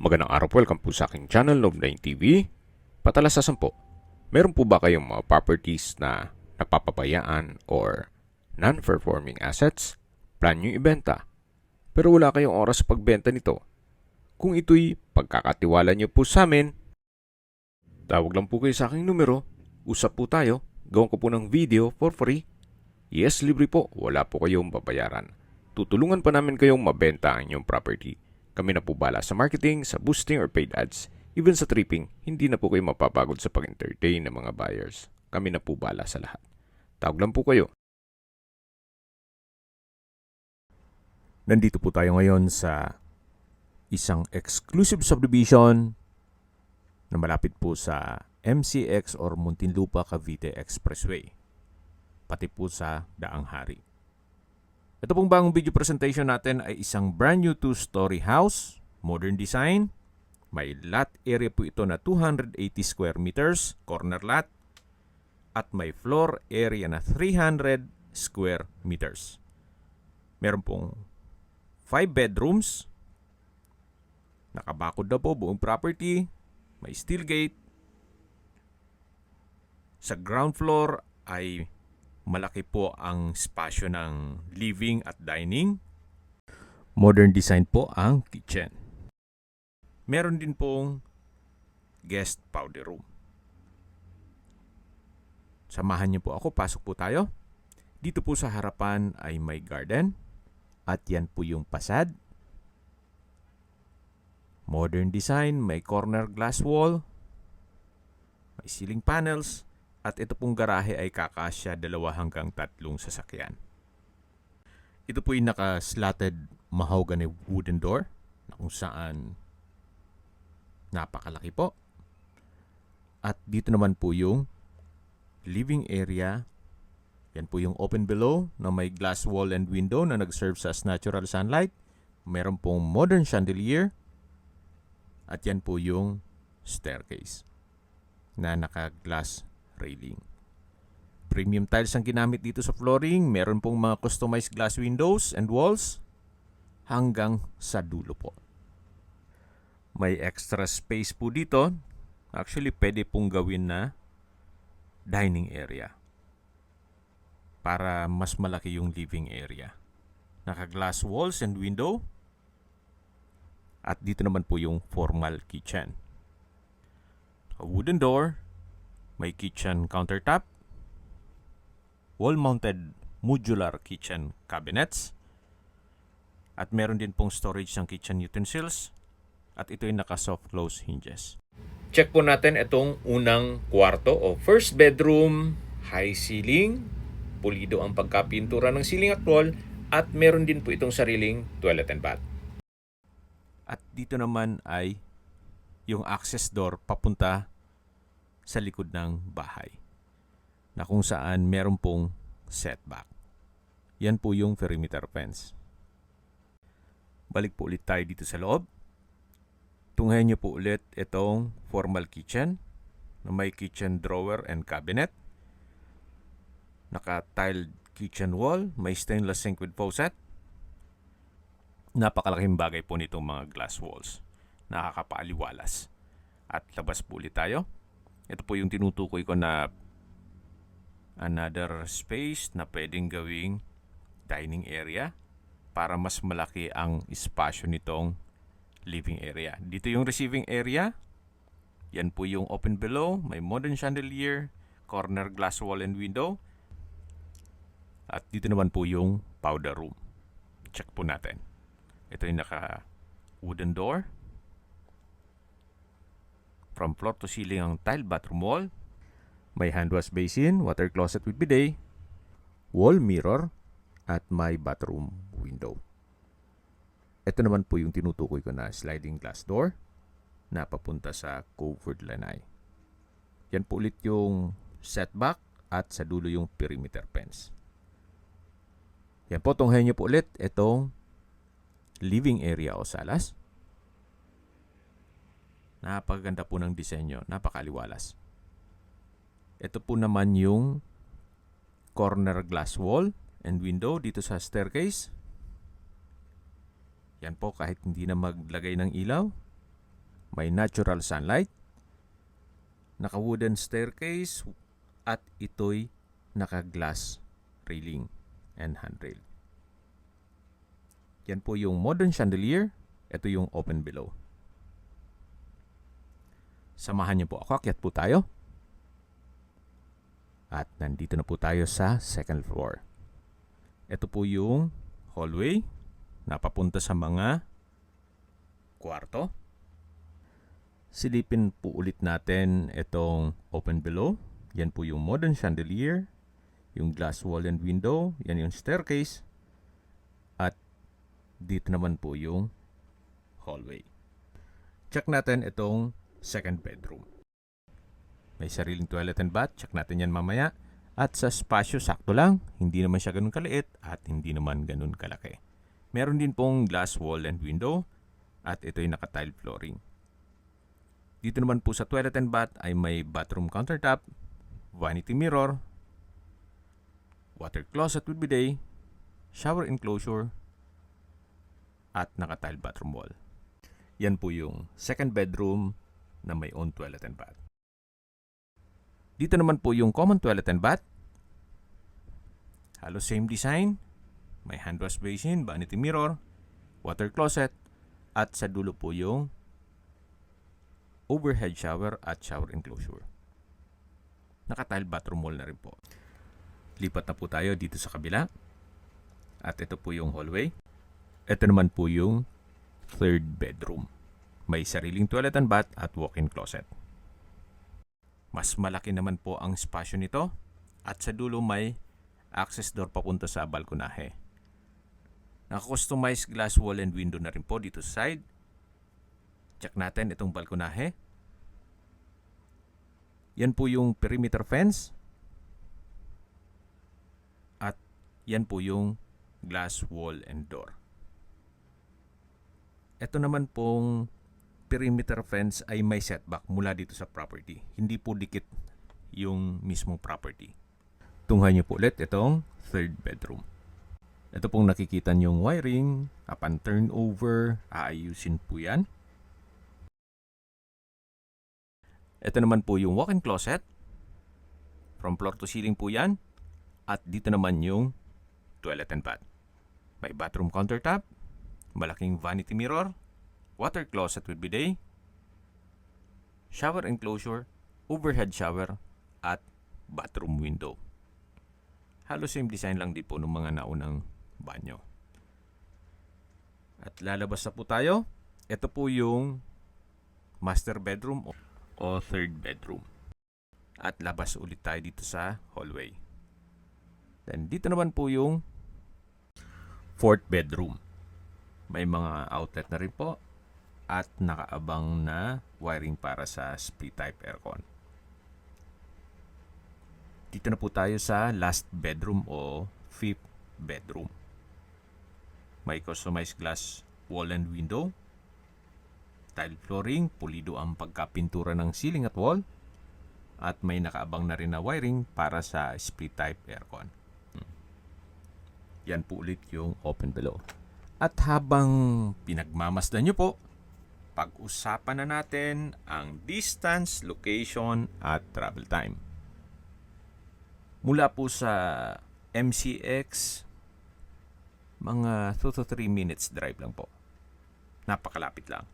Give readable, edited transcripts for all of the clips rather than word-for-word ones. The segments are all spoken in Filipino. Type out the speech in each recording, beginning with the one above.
Magandang araw po, welcome po sa aking channel, Love9 TV. Patalasasan po, meron po ba kayong mga properties na napapabayaan or non-performing assets? Plan nyo ibenta, pero wala kayong oras sa pagbenta nito. Kung ito'y pagkakatiwala nyo po sa amin, tawag lang po kayo sa aking numero, usap po tayo, gawin ko po ng video for free. Yes, libre po, wala po kayong babayaran. Tutulungan pa namin kayong mabenta ang inyong property. Kami na po bala sa marketing, sa boosting or paid ads. Even sa tripping, hindi na po kayo mapapagod sa pag-entertain ng mga buyers. Kami na po bala sa lahat. Tawag lang po kayo. Nandito po tayo ngayon sa isang exclusive subdivision na malapit po sa MCX or Muntinlupa Cavite Expressway. Pati po sa Daang Hari. Ito pong bagong video presentation natin ay isang brand new 2-story house, modern design. May lot area po ito na 280 square meters, corner lot. At may floor area na 300 square meters. Meron pong 5 bedrooms. Nakabakod na po buong property. May steel gate. Sa ground floor ay malaki po ang spasyo ng living at dining. Modern design po ang kitchen. Meron din pong guest powder room. Samahan niyo po ako, pasok po tayo. Dito po sa harapan ay may garden. At yan po yung fasad. Modern design, may corner glass wall. May ceiling panels. At ito pong garahe ay kakasya 2 hanggang 3 sasakyan. Ito po yung naka-slatted mahogany wooden door na kung saan napakalaki po. At dito naman po yung living area. Yan po yung open below na may glass wall and window na nag-serve as natural sunlight. Meron pong modern chandelier. At yan po yung staircase na naka-glass railing. Premium tiles ang ginamit dito sa flooring. Meron pong mga customized glass windows and walls hanggang sa dulo po. May extra space po dito. Actually, pwede pong gawin na dining area para mas malaki yung living area. Naka-glass walls and window. At dito naman po yung formal kitchen. A wooden door. May kitchen countertop, wall-mounted modular kitchen cabinets, at meron din pong storage ng kitchen utensils, at ito yung naka-soft close hinges. Check po natin itong unang kwarto o first bedroom, high ceiling, pulido ang pagkapintura ng ceiling at wall, at meron din po itong sariling toilet and bath. At dito naman ay yung access door papunta sa likod ng bahay na kung saan meron pong setback. Yan po yung perimeter fence. Balik po ulit tayo dito sa loob. Tunghayan niyo po ulit itong formal kitchen na may kitchen drawer and cabinet. Naka-tiled kitchen wall, may stainless sink with faucet. Napakalaking bagay po nitong mga glass walls. Nakakapaaliwalas. At labas po ulit tayo. Ito po yung tinutukoy ko na another space na pwedeng gawing dining area para mas malaki ang espasyo nitong living area. Dito yung receiving area. Yan po yung open below. May modern chandelier, corner glass wall and window. At dito naman po yung powder room. Check po natin. Ito yung naka wooden door. From floor to ceiling ang tile bathroom wall. May hand wash basin, water closet with bidet, wall mirror, at may bathroom window. Ito naman po yung tinutukoy ko na sliding glass door na papunta sa covered lanai. Yan po ulit yung setback at sa dulo yung perimeter fence. Yan po, tunghayan nyo po ulit itong living area o salas. Napakaganda po ng disenyo. Napakaliwalas. Ito po naman yung corner glass wall and window dito sa staircase. Yan po, kahit hindi na maglagay ng ilaw, may natural sunlight, naka-wooden staircase, at ito'y naka-glass railing and handrail. Yan po yung modern chandelier. Ito yung open below. Samahan niyo po ako. Akyat po tayo. At nandito na po tayo sa second floor. Ito po yung hallway na papunta sa mga kwarto. Silipin po ulit natin itong open below. Yan po yung modern chandelier, yung glass wall and window, yan yung staircase, at dito naman po yung hallway. Check natin itong second bedroom. May sariling toilet and bath, check natin yan mamaya. At sa spasyo, sakto lang, hindi naman siya ganun kaliit at hindi naman ganun kalaki. Meron din pong glass wall and window at ito'y naka-tile flooring. Dito naman po sa toilet and bath ay may bathroom countertop, vanity mirror, water closet with bidet, shower enclosure, at naka-tile bathroom wall. Yan po yung second bedroom na may own toilet and bath. Dito naman po yung common toilet and bath. Halos same design. May hand wash basin, vanity mirror, water closet, at sa dulo po yung overhead shower at shower enclosure. Naka-tile bathroom wall na rin po. Lipat na po tayo dito sa kabila. At ito po yung hallway. Ito naman po yung third bedroom. May sariling toilet and bath at walk-in closet. Mas malaki naman po ang spasyo nito. At sa dulo may access door papunta sa balkonahe. Naka-customize glass wall and window na rin po dito sa side. Check natin itong balkonahe. Yan po yung perimeter fence. At yan po yung glass wall and door. Ito naman pong perimeter fence ay may setback mula dito sa property. Hindi po dikit yung mismong property. Tunghayan niyo po ulit itong third bedroom. Ito pong nakikita niyong wiring. Upon turnover, aayusin po yan. Ito naman po yung walk-in closet. From floor to ceiling po yan. At dito naman yung toilet and bath. May bathroom countertop, malaking vanity mirror, water closet with bidet, shower enclosure, overhead shower, at bathroom window. Halos same design lang din po ng mga naunang banyo. At lalabas na po tayo. Ito po yung master bedroom o third bedroom. At labas ulit tayo dito sa hallway. Then dito naman po yung fourth bedroom. May mga outlet na rin po at nakaabang na wiring para sa split type aircon. Dito na po tayo sa last bedroom o fifth bedroom. May customized glass wall and window, tile flooring, pulido ang pagkapintura ng ceiling at wall, at may nakaabang na rin na wiring para sa split type aircon. Yan po ulit yung open below. At habang pinagmamasdan nyo po, pag-usapan na natin ang distance, location, at travel time. Mula po sa MCX, mga 2 to 3 minutes drive lang po. Napakalapit lang.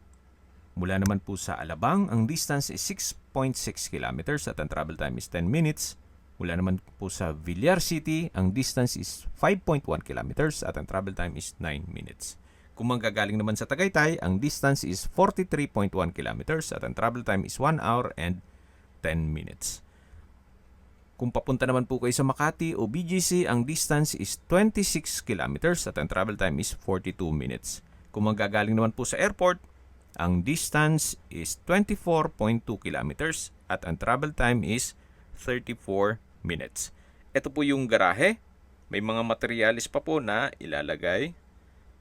Mula naman po sa Alabang, ang distance is 6.6 kilometers at ang travel time is 10 minutes. Mula naman po sa Villar City, ang distance is 5.1 kilometers at ang travel time is 9 minutes. Kung manggagaling naman sa Tagaytay, ang distance is 43.1 kilometers at ang travel time is 1 hour and 10 minutes. Kung papunta naman po kayo sa Makati o BGC, ang distance is 26 kilometers at ang travel time is 42 minutes. Kung manggagaling naman po sa airport, ang distance is 24.2 kilometers at ang travel time is 34 minutes. Ito po yung garahe. May mga materialis pa po na ilalagay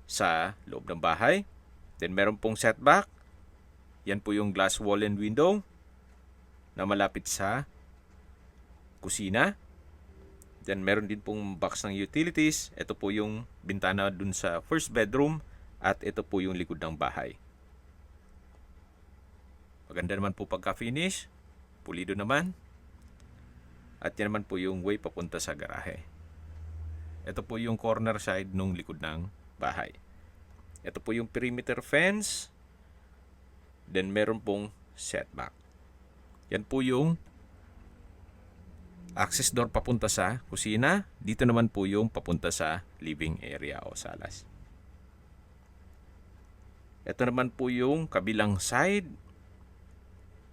sa loob ng bahay. Then meron pong setback. Yan po yung glass wall and window na malapit sa kusina. Then meron din pong box ng utilities. Ito po yung bintana dun sa first bedroom at ito po yung likod ng bahay. Maganda naman po pagka-finish. Pulido naman. At yan naman po yung way papunta sa garahe. Ito po yung corner side nung likod ng bahay. Ito po yung perimeter fence. Then meron pong setback. Yan po yung access door papunta sa kusina. Dito naman po yung papunta sa living area o salas. Ito naman po yung kabilang side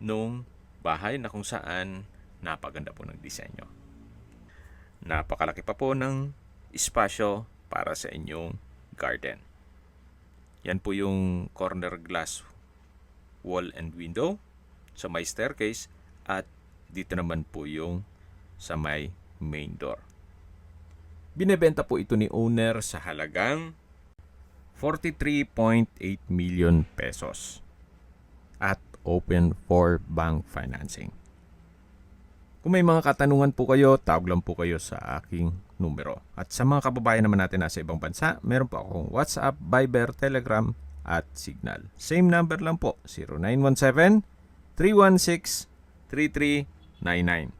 nung bahay na kung saan napaganda po ng disenyo. Napakalaki pa po ng espasyo para sa inyong garden. Yan po yung corner glass wall and window sa may staircase at dito naman po yung sa may main door. Binebenta po ito ni owner sa halagang 43.8 million pesos at open for bank financing. Kung may mga katanungan po kayo, tawag lang po kayo sa aking numero. At sa mga kababayan naman natin nasa ibang bansa, meron po akong WhatsApp, Viber, Telegram at Signal. Same number lang po, 0917-316-3399.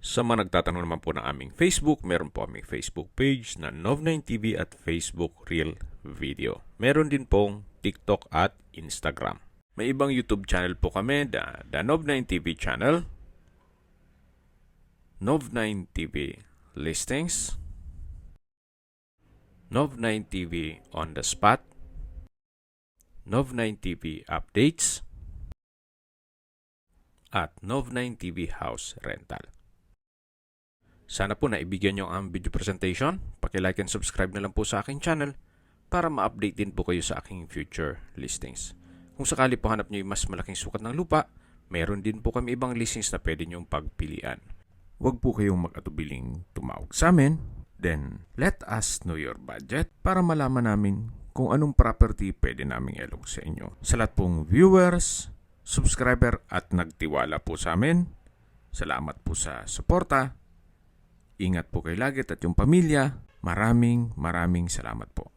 Sa mga nagtatanong naman po ng aming Facebook, meron po aming Facebook page na Nov9TV at Facebook Real Video. Meron din pong TikTok at Instagram. May ibang YouTube channel po kami, the Nov9TV channel, Nov9TV Listings, Nov9TV On The Spot, Nov9TV Updates, at Nov9TV House Rental. Sana po naibigyan nyo ang video presentation. Paki-like and subscribe na lang po sa aking channel para ma-update din po kayo sa aking future listings. Kung sakali po hanap nyo yung mas malaking sukat ng lupa, meron din po kami ibang listings na pwede nyong pagpilian. Huwag po kayong mag-atubiling tumawag sa amin. Then, let us know your budget para malaman namin kung anong property pwede naming ilog sa inyo. Sa lahat pong viewers, subscriber at nagtiwala po sa amin, salamat po sa suporta. Ingat po kayo lagi at yung pamilya. Maraming salamat po.